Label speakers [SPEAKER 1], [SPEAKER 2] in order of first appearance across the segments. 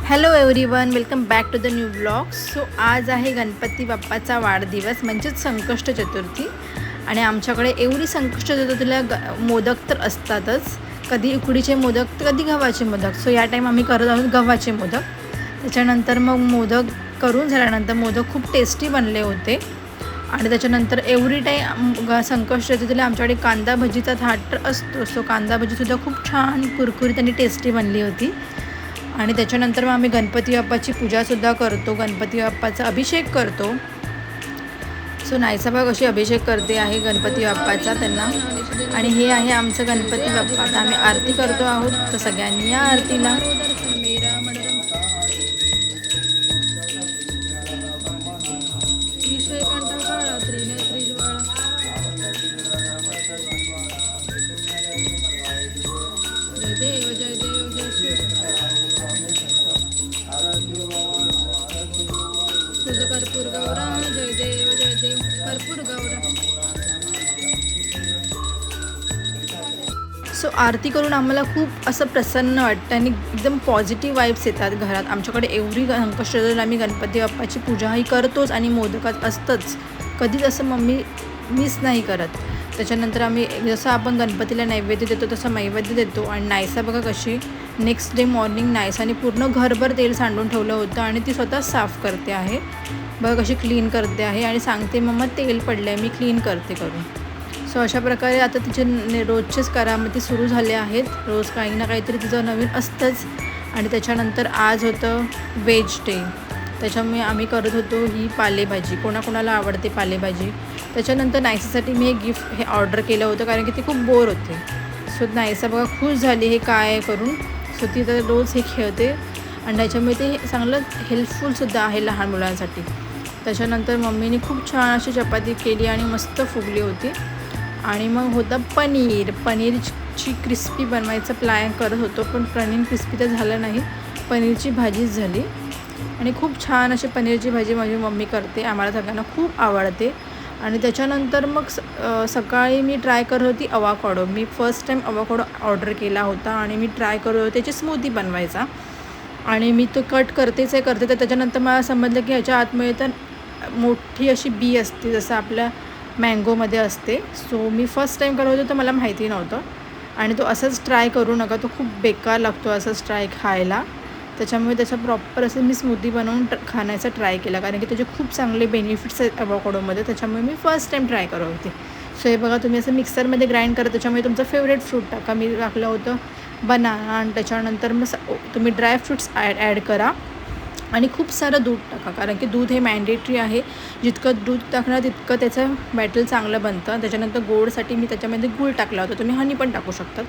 [SPEAKER 1] Hello everyone, welcome back to the new blog. So आज आहे गणपती बाप्पाचा वाढदिवस म्हणजेच संकष्ट चतुर्थी. आणि आमच्याकडे एवढी संकष्ट चतुर्थीला मोदक तर असतातच. कधी उकडीचे मोदक तर कधी गव्हाचे मोदक. सो या टाईम आम्ही करत आहोत गव्हाचे मोदक. त्याच्यानंतर मग मोदक करून झाल्यानंतर मोदक खूप टेस्टी बनले होते. आणि त्याच्यानंतर एव्हरी टाईम संकष्ट चतुर्थीला आमच्याकडे कांदा भजीचा थाट असतो. सो कांदा भजीसुद्धा खूप छान कुरकुरीत आणि टेस्टी बनली होती. आणि त्याच्यानंतर मग आम्ही गणपती बाप्पाची पूजासुद्धा करतो, गणपती बाप्पाचा अभिषेक करतो. सो नाईसाबा कशी अभिषेक करते आहे गणपती बाप्पाचा त्यांना. आणि हे आहे आमचं गणपती बाप्पा. आता आम्ही आरती करतो आहोत, तर सगळ्यांनी या आरतीला. तुझं कर्पूर गौरा, जय देव कर्पूर गौरा. सो आरती करून आम्हाला खूप असं प्रसन्न वाटतं आणि एकदम पॉझिटिव्ह वाईब्स येतात घरात. आमच्याकडे एवढी संकष्ट आम्ही गणपती बाप्पाची पूजाही करतोच आणि मोदकात असतंच. कधीच असं मम्मी मिस नाही करत. त्याच्यानंतर आम्ही जसं आपण गणपतीला नैवेद्य देतो तसं नैवेद्य देतो. आणि नायसा बघा कशी नेक्स्ट डे मॉर्निंग नायसाने पूर्ण घरभर तेल सांडून ठेवलं होतं आणि ती स्वतः साफ करते आहे. बघा कशी क्लीन करते आहे आणि सांगते मम्मा तेल पडलं आहे, मी क्लीन करते करून. सो अशा प्रकारे आता तिचे रोजचेच करामती सुरू झाले आहेत. रोज काही ना काहीतरी तिचं नवीन असतंच. आणि त्याच्यानंतर आज होतं वेज डे. त्याच्यामुळे आम्ही करत होतो ही पालेभाजी. कोणाकोणाला आवडते पालेभाजी. त्याच्यानंतर नायसासाठी मी हे गिफ्ट हे ऑर्डर केलं होतं कारण की ती खूप बोर होते. सो नायसा बघा खुश झाली हे काय करून. सो ती तर रोज हे खेळते आणि त्याच्यामुळे ते चांगलं हेल्पफुलसुद्धा आहे लहान मुलांसाठी. त्याच्यानंतर मम्मीने खूप छान अशी चपाती केली आणि मस्त फुगली होती. आणि मग होता पनीरची क्रिस्पी बनवायचा प्लॅन करत होतो, पण पनीर क्रिस्पी तर झालं नाही, पनीरची भाजीच झाली. आणि खूप छान अशी पनीरची भाजी माझी मम्मी करते, आम्हाला सगळ्यांना खूप आवडते. आणि त्याच्यानंतर मग सकाळी मी ट्राय करत होती अवाकाडो. मी फर्स्ट टाईम अवाकाडो ऑर्डर केला होता आणि मी ट्राय करत होते त्याची स्मूदी बनवायचा. आणि मी तो कट करते तर त्याच्यानंतर मला समजलं की ह्याच्या आतमध्ये तर मोठी अशी बी असते जसं आपल्या मँगोमध्ये असते. सो मी फर्स्ट टाईम करत होतो तर मला माहिती नव्हतं. आणि तो असंच ट्राय करू नका, तो खूप बेकार लागतो असंच ट्राय खायला. त्याच्यामुळे त्याचा प्रॉपर असं मी स्मूदी बनवून खाण्याचा ट्राय केला कारण की त्याचे खूप चांगले बेनिफिट्स आहेत अवोकाडोमध्ये. त्याच्यामुळे मी फर्स्ट टाईम ट्राय करत होते. सो हे बघा तुम्ही असं मिक्सरमध्ये ग्राइंड करा. त्याच्यामुळे तुमचं फेवरेट फ्रूट टाका. मी टाकलं होतं बनाना. आणि त्याच्यानंतर मग तुम्ही ड्रायफ्रूट्स ॲड करा आणि खूप सारं दूध टाका कारण की दूध हे मॅन्डेटरी आहे. जितकं दूध टाकणार तितकं त्याचं बॅटर चांगलं बनतं. त्याच्यानंतर गोडसाठी मी त्याच्यामध्ये गूळ टाकला होता, तुम्ही हनी पण टाकू शकतात.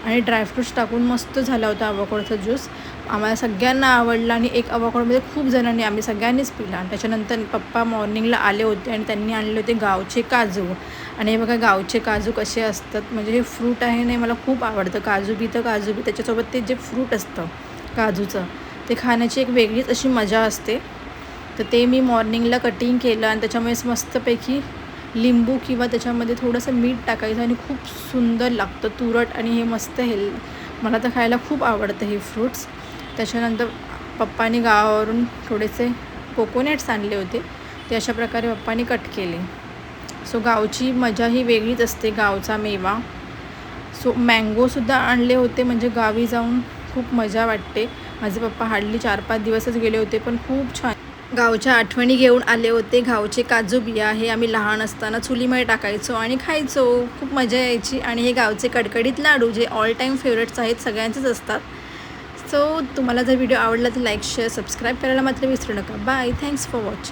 [SPEAKER 1] आणि ड्रायफ्रूट्स टाकून मस्त झाला होता अवोकाडोचा ज्यूस. आम्हाला सगळ्यांना आवडला आणि एक अवोकाडोमध्ये खूप जणांनी आम्ही सगळ्यांनीच पिला. आणि त्याच्यानंतर पप्पा मॉर्निंगला आले होते आणि त्यांनी आणले होते गावचे काजू. आणि हे बघा गावचे काजू कसे असतात, म्हणजे हे फ्रूट आहे नाही मला खूप आवडतं. काजू बी त्याच्यासोबत ते जे फ्रूट असतं काजूचं ते खाण्याची एक वेगळीच अशी मजा असते. तर ते मी मॉर्निंगला कटिंग केलं आणि त्याच्यामुळे मस्तपैकी लिंबू किंवा त्याच्यामध्ये थोडंसं मीठ टाकायचं आणि खूप सुंदर लागतं तुरट. आणि हे मस्त मला तर खायला खूप आवडतं हे फ्रूट्स. त्याच्यानंतर पप्पाने गावावरून थोडेसे कोकोनट्स आणले होते, ते अशा प्रकारे पप्पाने कट केले. सो गावची मजा ही वेगळीच असते, गावचा मेवा. सो मँगोसुद्धा आणले होते, म्हणजे गावी जाऊन खूप मजा वाटते. माझे पप्पा हार्डली 4-5 दिवसच गेले होते, पण खूप छान गावच्या आठवणी घेऊन आले होते. गावचे काजू बिया हे आम्ही लहान असताना चुलीमध्ये टाकायचो आणि खायचो, खूप मजा यायची. आणि हे गावचे कडकडीत लाडू जे ऑल टाईम फेवरेट्स आहेत, सगळ्यांचेच असतात. सो तुम्हाला जर व्हिडिओ आवडला तर लाईक शेअर सबस्क्राईब करायला मात्र विसरू नका. Bye, thanks for watching.